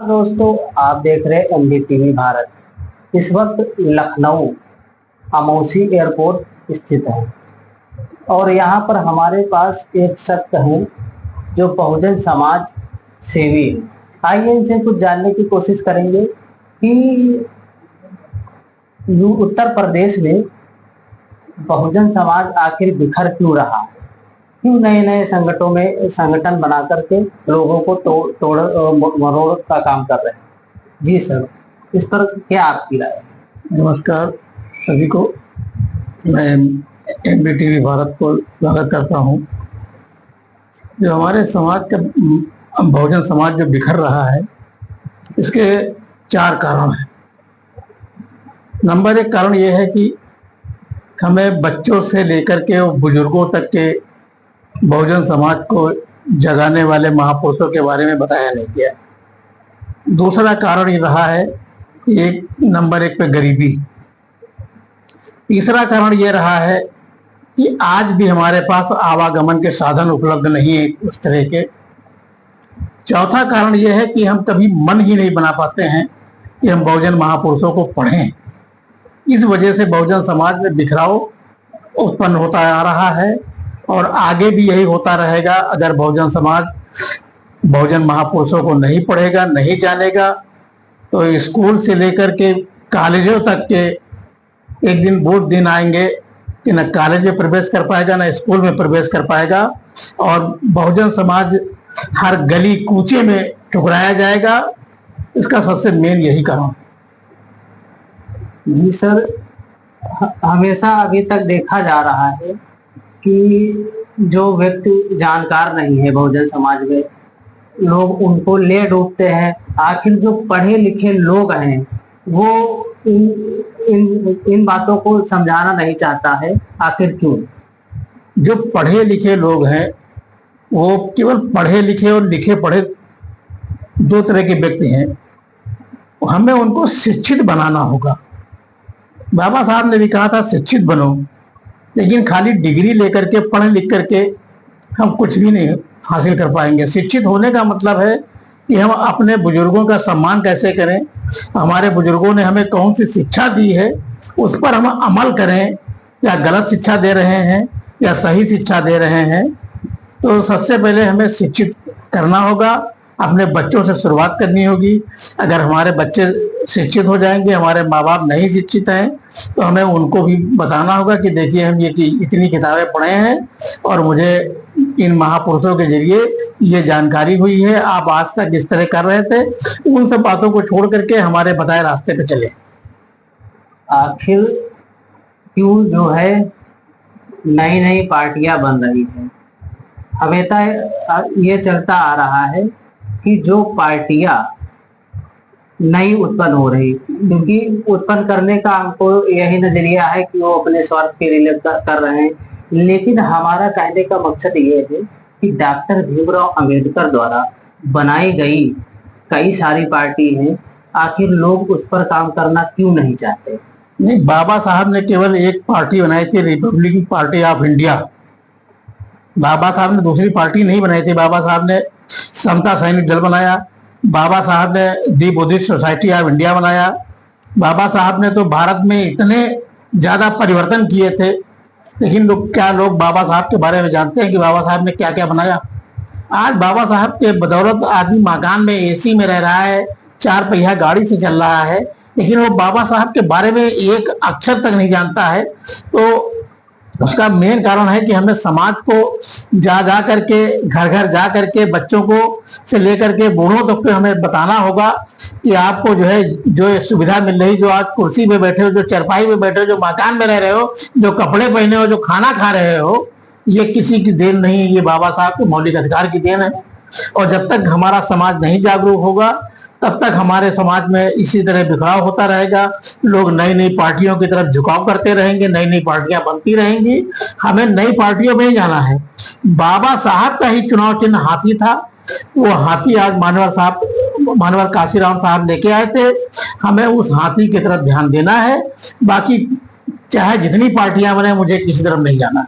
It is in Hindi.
दोस्तों, आप देख रहे हैं एनडीटीवी भारत। इस वक्त लखनऊ अमौसी एयरपोर्ट स्थित है और यहाँ पर हमारे पास एक शख्स है जो बहुजन समाज सेवी है। आइए इनसे कुछ जानने की कोशिश करेंगे कि उत्तर प्रदेश में बहुजन समाज आखिर बिखर क्यों रहा है, क्यों नए नए संगठन बना करके लोगों को तोड़ मरोड़ का काम कर रहे हैं। जी सर, इस पर क्या आपकी राय है? नमस्कार सभी को, मैं एनडीटीवी भारत को स्वागत करता हूं। जो हमारे समाज का बहुजन समाज जो बिखर रहा है, इसके 4 कारण हैं। नंबर 1 कारण यह है कि हमें बच्चों से लेकर के बुजुर्गों तक के बहुजन समाज को जगाने वाले महापुरुषों के बारे में बताया नहीं गया। दूसरा कारण ये रहा है कि नंबर 1 पे गरीबी। तीसरा कारण ये रहा है कि आज भी हमारे पास आवागमन के साधन उपलब्ध नहीं है उस तरह के। चौथा कारण यह है कि हम कभी मन ही नहीं बना पाते हैं कि हम बहुजन महापुरुषों को पढ़ें। इस वजह से बहुजन समाज में बिखराव उत्पन्न होता आ रहा है और आगे भी यही होता रहेगा। अगर बहुजन समाज बहुजन महापुरुषों को नहीं पढ़ेगा, नहीं जानेगा, तो स्कूल से लेकर के कॉलेजों तक के एक दिन वो दिन आएंगे कि न कॉलेज में प्रवेश कर पाएगा, न स्कूल में प्रवेश कर पाएगा और बहुजन समाज हर गली कूचे में ठुकराया जाएगा। इसका सबसे मेन यही कारण। जी सर, हमेशा अभी तक देखा जा रहा है कि जो व्यक्ति जानकार नहीं है बहुजन समाज में, लोग उनको ले डूबते हैं। आखिर जो पढ़े लिखे लोग हैं वो इन बातों को समझाना नहीं चाहता है। आखिर क्यों? जो पढ़े लिखे लोग हैं वो केवल पढ़े लिखे और लिखे पढ़े 2 तरह के व्यक्ति हैं। हमें उनको शिक्षित बनाना होगा। बाबा साहब ने भी कहा था शिक्षित बनो, लेकिन खाली डिग्री लेकर के पढ़ लिख करके हम कुछ भी नहीं हासिल कर पाएंगे। शिक्षित होने का मतलब है कि हम अपने बुजुर्गों का सम्मान कैसे करें, हमारे बुजुर्गों ने हमें कौन सी शिक्षा दी है उस पर हम अमल करें, या गलत शिक्षा दे रहे हैं या सही शिक्षा दे रहे हैं। तो सबसे पहले हमें शिक्षित करना होगा, अपने बच्चों से शुरुआत करनी होगी। अगर हमारे बच्चे शिक्षित हो जाएंगे, हमारे माँ बाप नहीं शिक्षित हैं, तो हमें उनको भी बताना होगा कि देखिए हम ये कि इतनी किताबें पढ़े हैं और मुझे इन महापुरुषों के जरिए ये जानकारी हुई है, आप आज तक इस तरह कर रहे थे। उन सब बातों को छोड़ करके हमारे बताए रास्ते पे चले। आखिर क्यों जो है नई नई पार्टियां बन रही हैं? हमेशा ये चलता आ रहा है कि जो पार्टियां नई उत्पन्न हो रही, क्योंकि उत्पन्न करने का हमको यही नजरिया है कि वो अपने स्वार्थ के लिए कर रहे हैं। लेकिन हमारा कहने का मकसद ये है कि डॉक्टर भीमराव अंबेडकर द्वारा बनाई गई कई सारी पार्टी हैं, आखिर लोग उस पर काम करना क्यों नहीं चाहते? नहीं, बाबा साहब ने केवल एक पार्टी बनाई थी, रिपब्लिकन पार्टी ऑफ इंडिया। बाबा साहब ने दूसरी पार्टी नहीं बनाई थी। बाबा साहब ने समता सैनिक दल बनाया, बाबा साहब ने दी बुद्धिस्ट सोसाइटी ऑफ इंडिया बनाया। बाबा साहब ने तो भारत में इतने ज्यादा परिवर्तन किए थे, लेकिन लोग बाबा साहब के बारे में जानते हैं कि बाबा साहब ने क्या क्या बनाया? आज बाबा साहब के बदौलत आदमी मकान में एसी में रह रहा है, 4 पहिया गाड़ी से चल रहा है, लेकिन वो बाबा साहब के बारे में एक अक्षर तक नहीं जानता है। तो उसका मेन कारण है कि हमें समाज को जा करके घर घर जा करके बच्चों को से लेकर के बूढ़ों तक पे हमें बताना होगा कि आपको जो है जो सुविधा मिल रही, जो आज कुर्सी पे बैठे हो, जो चरपाई पे बैठे हो, जो मकान में रह रहे हो, जो कपड़े पहने हो, जो खाना खा रहे हो, ये किसी की देन नहीं, ये बाबा साहब के मौलिक अधिकार की देन है। और जब तक हमारा समाज नहीं जागरूक होगा तब तक हमारे समाज में इसी तरह बिखराव होता रहेगा। लोग नई नई पार्टियों की तरफ झुकाव करते रहेंगे, नई नई पार्टियां बनती रहेंगी। हमें नई पार्टियों में ही जाना है। बाबा साहब का ही चुनाव चिन्ह हाथी था, वो हाथी आज मानवर काशीराम साहब लेके आए थे। हमें उस हाथी की तरफ ध्यान देना है। बाकी चाहे जितनी पार्टियां बने, मुझे किसी तरफ नहीं जाना।